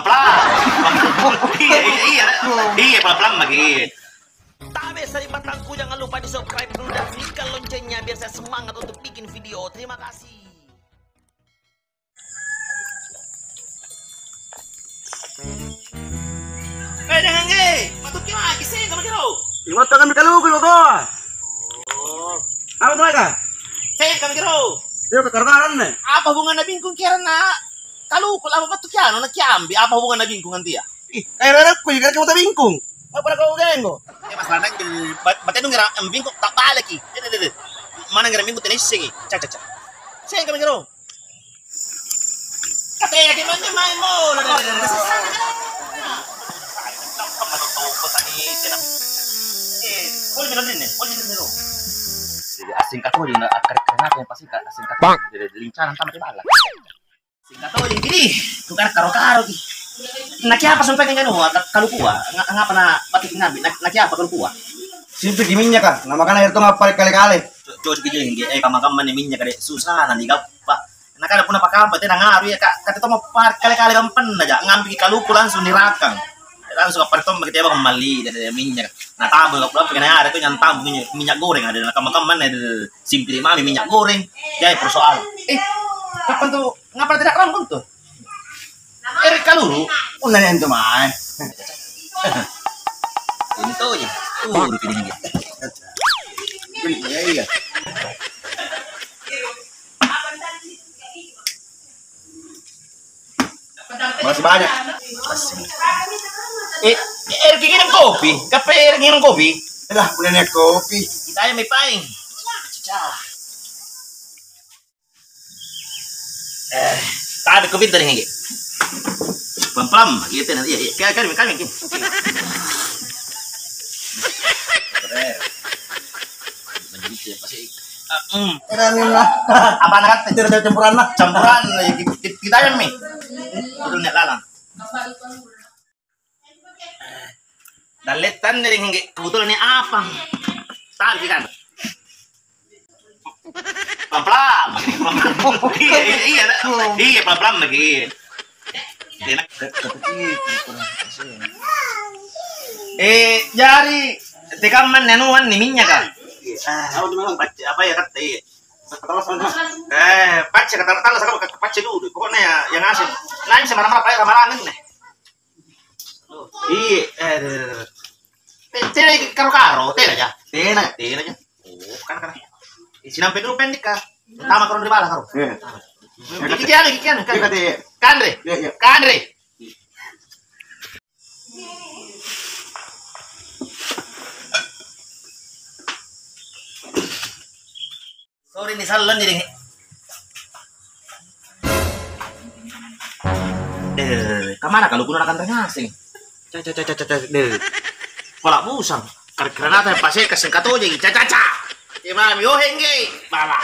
pelan-pelan. Iya, pelan-pelan lagi. Tapi saribatangku, jangan lupa di subscribe dulu dan nyalakan loncengnya biar saya semangat untuk bikin video. Terima kasih. Jangan matukin lagi sih, kamu kira? Iwat kami kalau ko. Oh, Apa tuh ka? saya kamu kira? Yo kekarkaran nih. Apa hubungan na bingkong kira na? Kalau apa betul kiano na kiambi? Apa hubungan na bingkong nanti ya? Kayak rara ko juga kamu tabingkung. Apa na kau gengo? Mas Lanang, ba't nung ang bingkong takbalik eh? Mana ngira bingkong tinis sige? Cha. Saya kamu kira? Katanya gimana main mo? Asing kato din akar-akar natin pasti asing kato dari lincaran tama di bala. Asing kato din gini, tukar karo-karo ki. Nakiapa sampai kanya no kalukua, ngapa na batik nabi, nakiapa kalukua. Simple giminya ka. Nama kana itu ngapal kali-kali. Jos gini ngi kamakaman ni minya kade susah na ni gappa. Nakada puna pakampa tena ngaru ya kak, kata to par kali-kali gampan aja ngambil kaluku langsung dirakang. Langsung ke partom kita bawa kembali dari minyak. Nah tabel kalau pengen ada tuh nyantam minyak goreng ada nakam-nakaman ada simpil mami minyak goreng. Jadi persoalan. Kapan tuh ngapa tidak rangkum tuh? Erik kaluru. Ulah ento man. Ini tuh ya. Pilih gitu. Iya. Masih banyak. Erik ngirim kopi. Kape Erik ngirim kopi. Lah, punya nek kopi. Kita may paing. Tadi kopi dari ngi. Pelan-pelan gitu nanti. Iya, kami gini. Menjadi pasti. Keranin lah. Apa nak? Tidak campuran lah. Campuran kita yang mi. Betul nak lalang. Daletan dari kebetulan ini apa? Tarik kan? Pelan-pelan. Iya pelan-pelan lagi. Jari tekaman nenuan nih minyak kan? Apa ya kata? Pace kata sekarang pace dulu. Pokoknya yang asing. Lain semana-mana pakai ramalan nih. Iya, tena karo-karo, tena aja. Oh, kan. Sinampe dulu pendek kah? Tama kalau di bala karo. Kikian. Kandre. Sorry nih salon jadi. Kemana kalau guna akan terngasing? Pala pusang. Karena nata pasai kasing kato jadi caca. Imam yo hengge. Bala.